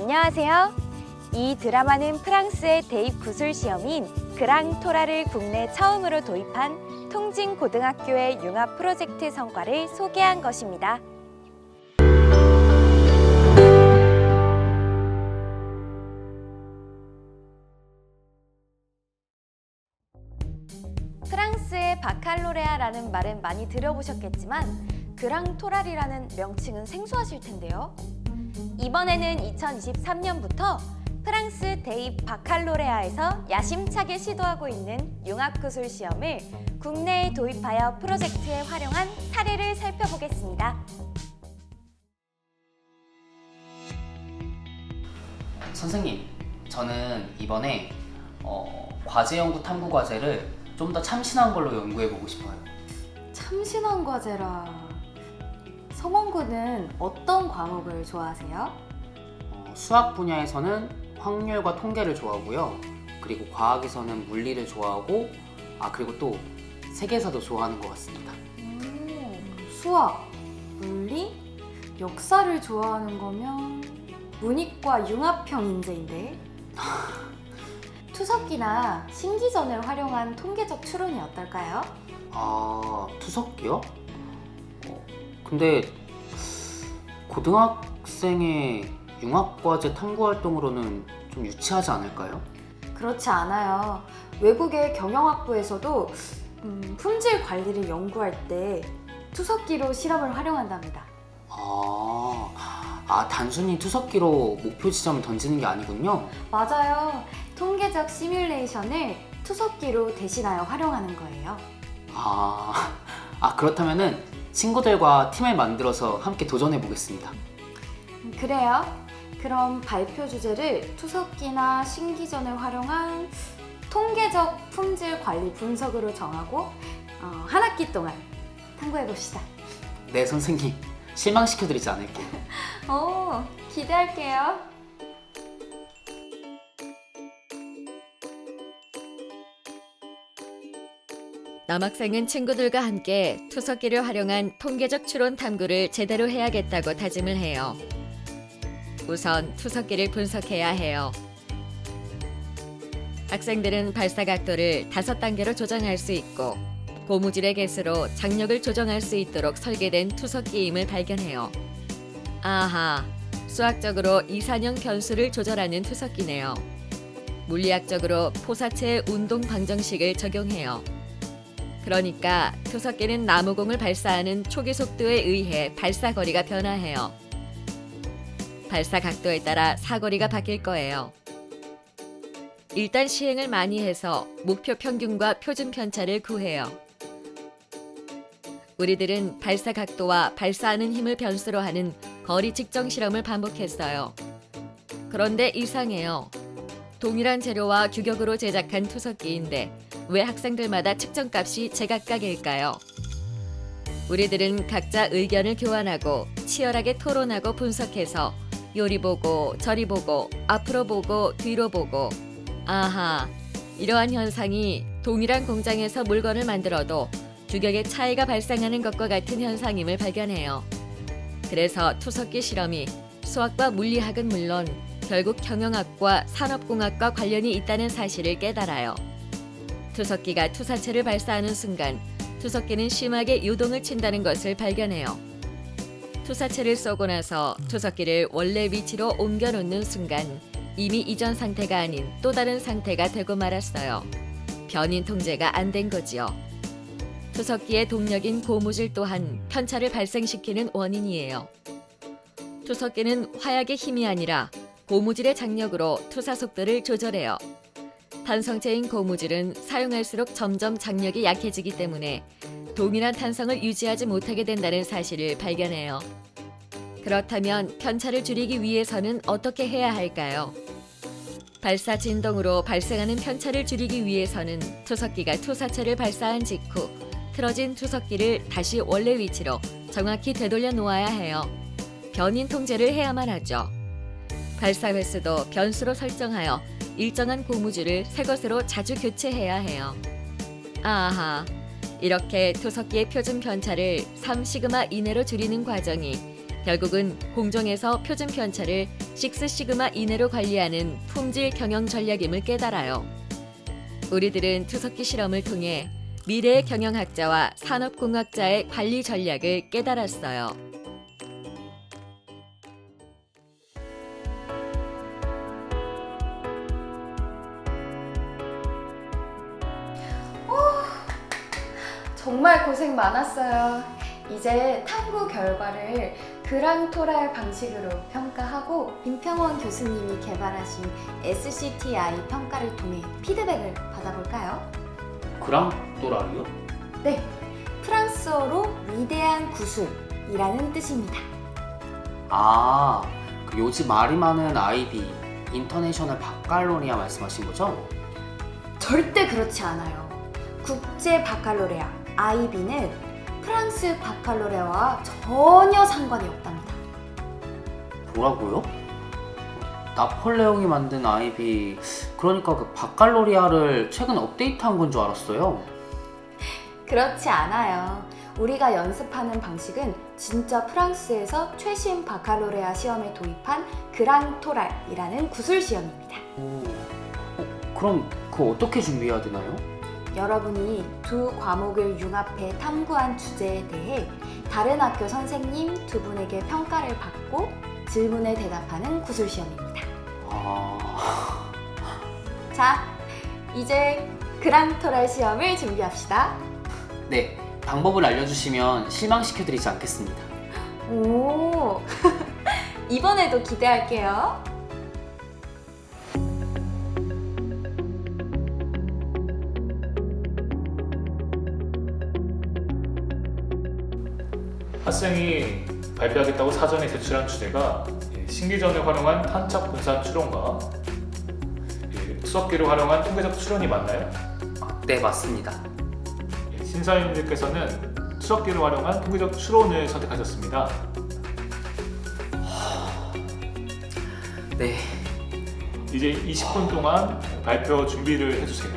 안녕하세요. 이 드라마는 프랑스의 대입 구술 시험인 그랑토라를 국내 처음으로 도입한 통진고등학교의 융합 프로젝트 성과를 소개한 것입니다. 프랑스의 바칼로레아라는 말은 많이 들어보셨겠지만 그랑토랄이라는 명칭은 생소하실 텐데요. 이번에는 2023년부터 프랑스 대입 바칼로레아에서 야심차게 시도하고 있는 융합구술 시험을 국내에 도입하여 프로젝트에 활용한 사례를 살펴보겠습니다. 선생님, 저는 이번에 과제 연구 탐구 과제를 좀 더 참신한 걸로 연구해보고 싶어요. 참신한 과제라. 성원군은 어떤 과목을 좋아하세요? 수학 분야에서는 확률과 통계를 좋아하고요. 그리고 과학에서는 물리를 좋아하고, 그리고 또 세계사도 좋아하는 것 같습니다. 수학, 물리, 역사를 좋아하는 거면 문이과 융합형 인재인데. 투석기나 신기전을 활용한 통계적 추론이 어떨까요? 투석기요? 근데 고등학생의 융합과제 탐구 활동으로는 좀 유치하지 않을까요? 그렇지 않아요. 외국의 경영학부에서도 품질 관리를 연구할 때 투석기로 실험을 활용한답니다. 단순히 투석기로 목표 지점을 던지는 게 아니군요. 맞아요. 통계적 시뮬레이션을 투석기로 대신하여 활용하는 거예요. 그렇다면은 친구들과 팀을 만들어서 함께 도전해 보겠습니다. 그래요? 그럼 발표 주제를 투석기나 신기전을 활용한 통계적 품질 관리 분석으로 정하고 한 학기 동안 탐구해 봅시다. 네, 선생님. 실망시켜드리지 않을게요. 기대할게요. 남학생은 친구들과 함께 투석기를 활용한 통계적 추론 탐구를 제대로 해야겠다고 다짐을 해요. 우선 투석기를 분석해야 해요. 학생들은 발사 각도를 5단계로 조정할 수 있고 고무줄의 개수로 장력을 조정할 수 있도록 설계된 투석기임을 발견해요. 수학적으로 이산형 변수를 조절하는 투석기네요. 물리학적으로 포사체의 운동 방정식을 적용해요. 그러니까 투석기는 나무공을 발사하는 초기 속도에 의해 발사 거리가 변화해요. 발사 각도에 따라 사거리가 바뀔 거예요. 일단 시행을 많이 해서 목표 평균과 표준 편차를 구해요. 우리들은 발사 각도와 발사하는 힘을 변수로 하는 거리 측정 실험을 반복했어요. 그런데 이상해요. 동일한 재료와 규격으로 제작한 투석기인데 왜 학생들마다 측정값이 제각각일까요? 우리들은 각자 의견을 교환하고 치열하게 토론하고 분석해서 요리 보고 저리 보고 앞으로 보고 뒤로 보고 이러한 현상이 동일한 공장에서 물건을 만들어도 규격의 차이가 발생하는 것과 같은 현상임을 발견해요. 그래서 투석기 실험이 수학과 물리학은 물론 결국 경영학과 산업공학과 관련이 있다는 사실을 깨달아요. 투석기가 투사체를 발사하는 순간 투석기는 심하게 요동을 친다는 것을 발견해요. 투사체를 쏘고 나서 투석기를 원래 위치로 옮겨놓는 순간 이미 이전 상태가 아닌 또 다른 상태가 되고 말았어요. 변인 통제가 안 된 거지요. 투석기의 동력인 고무줄 또한 편차를 발생시키는 원인이에요. 투석기는 화약의 힘이 아니라 고무줄의 장력으로 투사 속도를 조절해요. 탄성체인 고무줄은 사용할수록 점점 장력이 약해지기 때문에 동일한 탄성을 유지하지 못하게 된다는 사실을 발견해요. 그렇다면 편차를 줄이기 위해서는 어떻게 해야 할까요? 발사 진동으로 발생하는 편차를 줄이기 위해서는 투석기가 투사체를 발사한 직후 틀어진 투석기를 다시 원래 위치로 정확히 되돌려 놓아야 해요. 변인 통제를 해야만 하죠. 발사 횟수도 변수로 설정하여 일정한 고무줄을 새 것으로 자주 교체해야 해요. 이렇게 투석기의 표준 편차를 3시그마 이내로 줄이는 과정이 결국은 공정에서 표준 편차를 6시그마 이내로 관리하는 품질 경영 전략임을 깨달아요. 우리들은 투석기 실험을 통해 미래의 경영학자와 산업공학자의 관리 전략을 깨달았어요. 정말 고생 많았어요. 이제 탐구 결과를 그랑토랄 방식으로 평가하고 임평원 교수님이 개발하신 SCTI 평가를 통해 피드백을 받아볼까요? 그랑토랄이요? 네, 프랑스어로 위대한 구슬이라는 뜻입니다. 아, 그 요즘 말이 많은 IB, 인터내셔널 바칼로리아 말씀하신 거죠? 절대 그렇지 않아요. 국제 바칼로레아 IB는 프랑스 바칼로레아와 전혀 상관이 없답니다. 뭐라고요? 나폴레옹이 만든 IB, 그러니까 그 바칼로리아를 최근 업데이트한 건 줄 알았어요. 그렇지 않아요. 우리가 연습하는 방식은 진짜 프랑스에서 최신 바칼로레아 시험에 도입한 그랑토랄이라는 구술 시험입니다. 그럼 그거 어떻게 준비해야 되나요? 여러분이 두 과목을 융합해 탐구한 주제에 대해 다른 학교 선생님 두 분에게 평가를 받고 질문에 대답하는 구술 시험입니다. 자, 이제 그랑토랄 시험을 준비합시다. 네, 방법을 알려주시면 실망시켜드리지 않겠습니다. 오, 이번에도 기대할게요. 학생이 발표하겠다고 사전에 제출한 주제가 신기전을 활용한 탄착 분산 추론과 투석기를 활용한 통계적 추론이 맞나요? 네, 맞습니다. 심사위원님께서는 투석기를 활용한 통계적 추론을 선택하셨습니다. 네, 이제 20분 동안 발표 준비를 해주세요.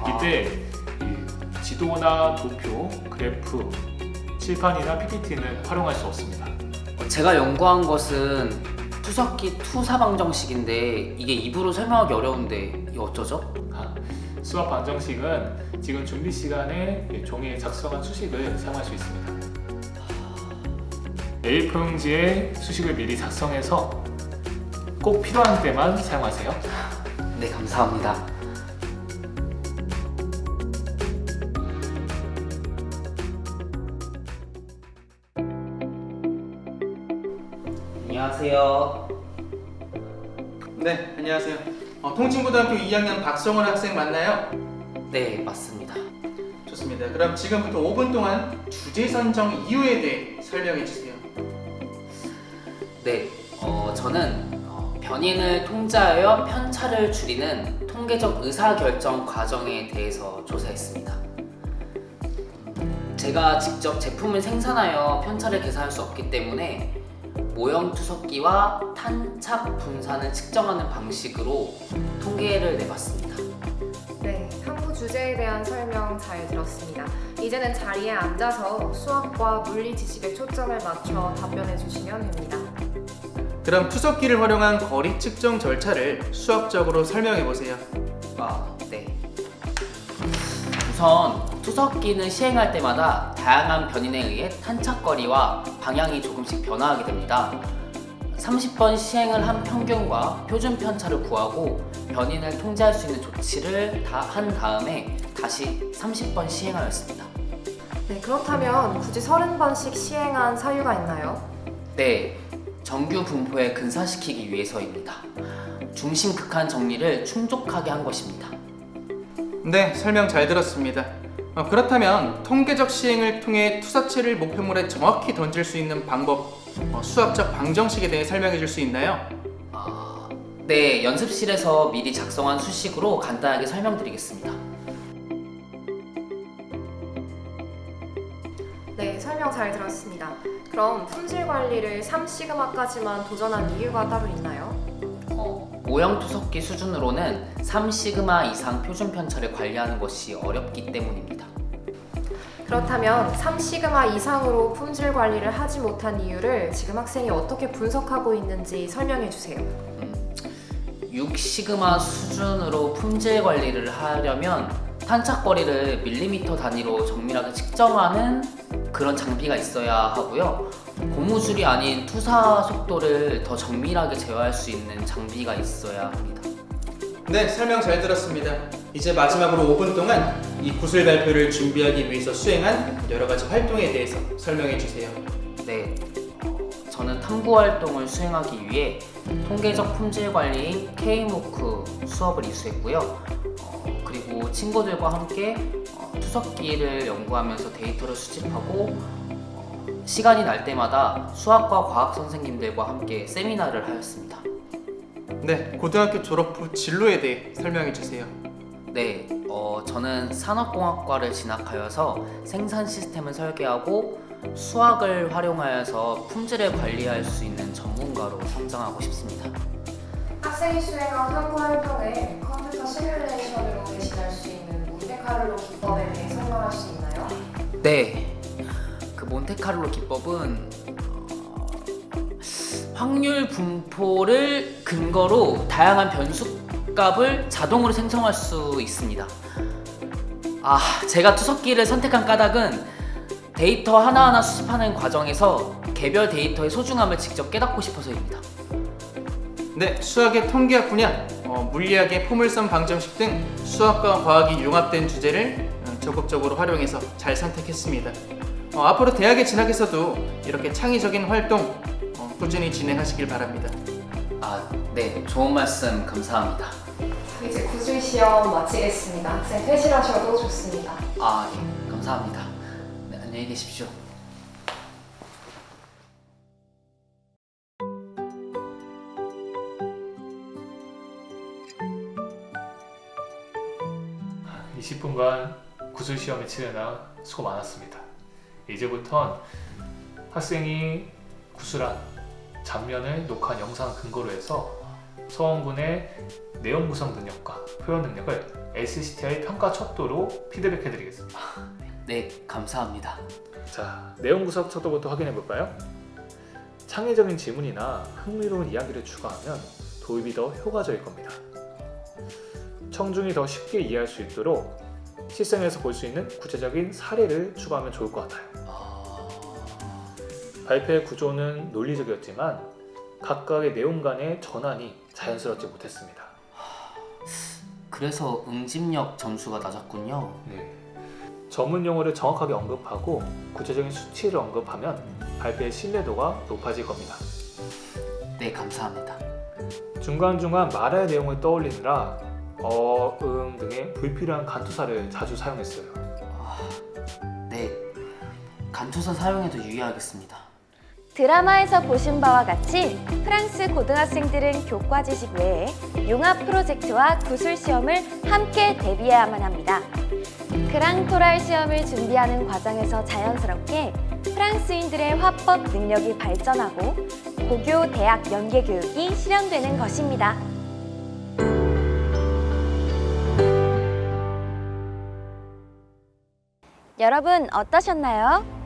이때 이 지도나 도표, 그래프, 칠판이나 PPT는 활용할 수 없습니다. 제가 연구한 것은 투석기 투사 방정식인데 이게 입으로 설명하기 어려운데 이게 어쩌죠? 수학 방정식은 지금 준비 시간에 종이에 작성한 수식을 사용할 수 있습니다. A4 용지에 수식을 미리 작성해서 꼭 필요한 때만 사용하세요. 네, 감사합니다. 안녕하세요. 네, 안녕하세요. 통진고등학교 2학년 박성원 학생 맞나요? 네, 맞습니다. 좋습니다. 그럼 지금부터 5분 동안 주제 선정 이유에 대해 설명해 주세요. 네, 저는 변인을 통제하여 편차를 줄이는 통계적 의사결정 과정에 대해서 조사했습니다. 제가 직접 제품을 생산하여 편차를 계산할 수 없기 때문에 모형 투석기와 탄착 분산을 측정하는 방식으로 통계를 내봤습니다. 네, 탐구 주제에 대한 설명 잘 들었습니다. 이제는 자리에 앉아서 수학과 물리 지식에 초점을 맞춰 답변해 주시면 됩니다. 그럼 투석기를 활용한 거리 측정 절차를 수학적으로 설명해 보세요. 네. 우선 투석기는 시행할 때마다 다양한 변인에 의해 탄착거리와 방향이 조금씩 변화하게 됩니다. 30번 시행을 한 평균과 표준 편차를 구하고 변인을 통제할 수 있는 조치를 다 한 다음에 다시 30번 시행하였습니다. 네, 그렇다면 굳이 30번씩 시행한 사유가 있나요? 네, 정규 분포에 근사시키기 위해서입니다. 중심 극한 정리를 충족하게 한 것입니다. 네, 설명 잘 들었습니다. 그렇다면 통계적 시행을 통해 투사체를 목표물에 정확히 던질 수 있는 방법, 수학적 방정식에 대해 설명해 줄 수 있나요? 네, 연습실에서 미리 작성한 수식으로 간단하게 설명드리겠습니다. 네, 설명 잘 들었습니다. 그럼 품질 관리를 3시그마까지만 도전한 이유가 따로 있나요? 모형 투석기 수준으로는 3시그마 이상 표준 편차를 관리하는 것이 어렵기 때문입니다. 그렇다면 3시그마 이상으로 품질 관리를 하지 못한 이유를 지금 학생이 어떻게 분석하고 있는지 설명해 주세요. 6시그마 수준으로 품질 관리를 하려면 탄착거리를 밀리미터 단위로 정밀하게 측정하는 그런 장비가 있어야 하고요. 고무줄이 아닌 투사 속도를 더 정밀하게 제어할 수 있는 장비가 있어야 합니다. 네, 설명 잘 들었습니다. 이제 마지막으로 5분 동안 이 구술 발표를 준비하기 위해서 수행한 여러 가지 활동에 대해서 설명해 주세요. 네, 저는 탐구 활동을 수행하기 위해 통계적 품질 관리인 K무크 수업을 이수했고요. 그리고 친구들과 함께 투석기를 연구하면서 데이터를 수집하고 시간이 날 때마다 수학과 과학 선생님들과 함께 세미나를 하였습니다. 네, 고등학교 졸업 후 진로에 대해 설명해 주세요. 네, 저는 산업공학과를 진학하여서 생산 시스템을 설계하고 수학을 활용하여서 품질을 관리할 수 있는 전문가로 성장하고 싶습니다. 학생이 수행한 탐구 활동을 컴퓨터 시뮬레이션으로 대신할 수 있는 몬테카를로 기법에 대해 설명할 수 있나요? 네, 그 몬테카를로 기법은 확률 분포를 근거로 다양한 변수값을 자동으로 생성할 수 있습니다. 제가 투석기를 선택한 까닭은 데이터 하나하나 수집하는 과정에서 개별 데이터의 소중함을 직접 깨닫고 싶어서입니다. 네, 수학의 통계학 분야, 물리학의 포물선 방정식 등 수학과 과학이 융합된 주제를 적극적으로 활용해서 잘 선택했습니다. 앞으로 대학에 진학해서도 이렇게 창의적인 활동 꾸준히 진행하시길 바랍니다. 네, 좋은 말씀 감사합니다. 이제 구술 시험 마치겠습니다. 학생 퇴실하셔도 좋습니다. 예, 감사합니다. 네, 안녕히 계십시오. 아, 20분간 구술 시험에 치르느라 수고 많았습니다. 이제부턴 학생이 구술한 장면을 녹화한 영상을 근거로 해서 서원군의 내용 구성 능력과 표현 능력을 SCTI 평가 척도로 피드백해 드리겠습니다. 네, 감사합니다. 자, 내용 구성 척도부터 확인해 볼까요? 창의적인 질문이나 흥미로운 이야기를 추가하면 도입이 더 효과적일 겁니다. 청중이 더 쉽게 이해할 수 있도록 실생에서 볼 수 있는 구체적인 사례를 추가하면 좋을 것 같아요. 발표의 구조는 논리적이었지만 각각의 내용 간의 전환이 자연스럽지 못했습니다. 그래서 응집력 점수가 낮았군요. 네. 전문 용어를 정확하게 언급하고 구체적인 수치를 언급하면 발표의 신뢰도가 높아질 겁니다. 네, 감사합니다. 중간중간 말할 내용을 떠올리느라 등의 불필요한 간투사를 자주 사용했어요. 네, 간투사 사용에도 유의하겠습니다. 드라마에서 보신 바와 같이 프랑스 고등학생들은 교과 지식 외에 융합 프로젝트와 구술 시험을 함께 대비해야만 합니다. 그랑토랄 시험을 준비하는 과정에서 자연스럽게 프랑스인들의 화법 능력이 발전하고 고교 대학 연계 교육이 실현되는 것입니다. 여러분 어떠셨나요?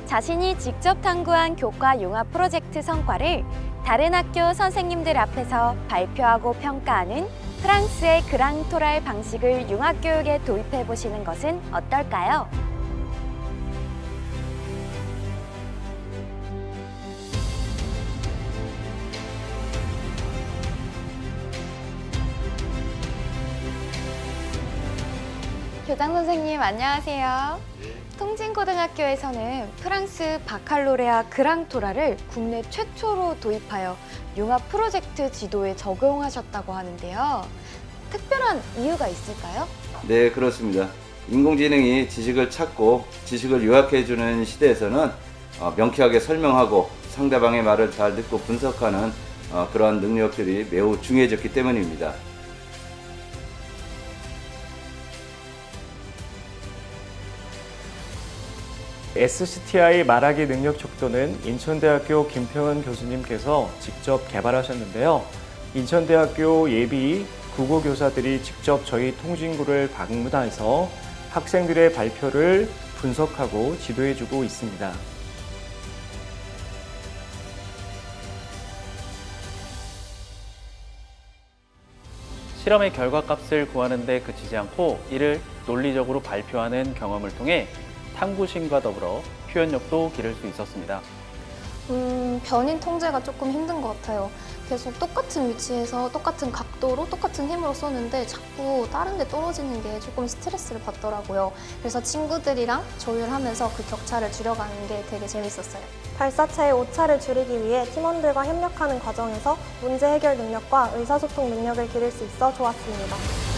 자신이 직접 탐구한 교과 융합 프로젝트 성과를 다른 학교 선생님들 앞에서 발표하고 평가하는 프랑스의 그랑토랄 방식을 융합교육에 도입해 보시는 것은 어떨까요? 교장 선생님 안녕하세요. 통진고등학교에서는 프랑스 바칼로레아 그랑토라를 국내 최초로 도입하여 융합 프로젝트 지도에 적용하셨다고 하는데요. 특별한 이유가 있을까요? 네, 그렇습니다. 인공지능이 지식을 찾고 지식을 요약해주는 시대에서는 명쾌하게 설명하고 상대방의 말을 잘 듣고 분석하는 그러한 능력들이 매우 중요해졌기 때문입니다. SCTI 말하기 능력 척도는 인천대학교 김평은 교수님께서 직접 개발하셨는데요. 인천대학교 예비 국어교사들이 직접 저희 통진구를 방문해서 학생들의 발표를 분석하고 지도해주고 있습니다. 실험의 결과값을 구하는 데 그치지 않고 이를 논리적으로 발표하는 경험을 통해 탐구심과 더불어 표현력도 기를 수 있었습니다. 변인 통제가 조금 힘든 것 같아요. 계속 똑같은 위치에서 똑같은 각도로 똑같은 힘으로 쏘는데 자꾸 다른 데 떨어지는 게 조금 스트레스를 받더라고요. 그래서 친구들이랑 조율하면서 그 격차를 줄여가는 게 되게 재밌었어요. 발사체의 오차를 줄이기 위해 팀원들과 협력하는 과정에서 문제 해결 능력과 의사소통 능력을 기를 수 있어 좋았습니다.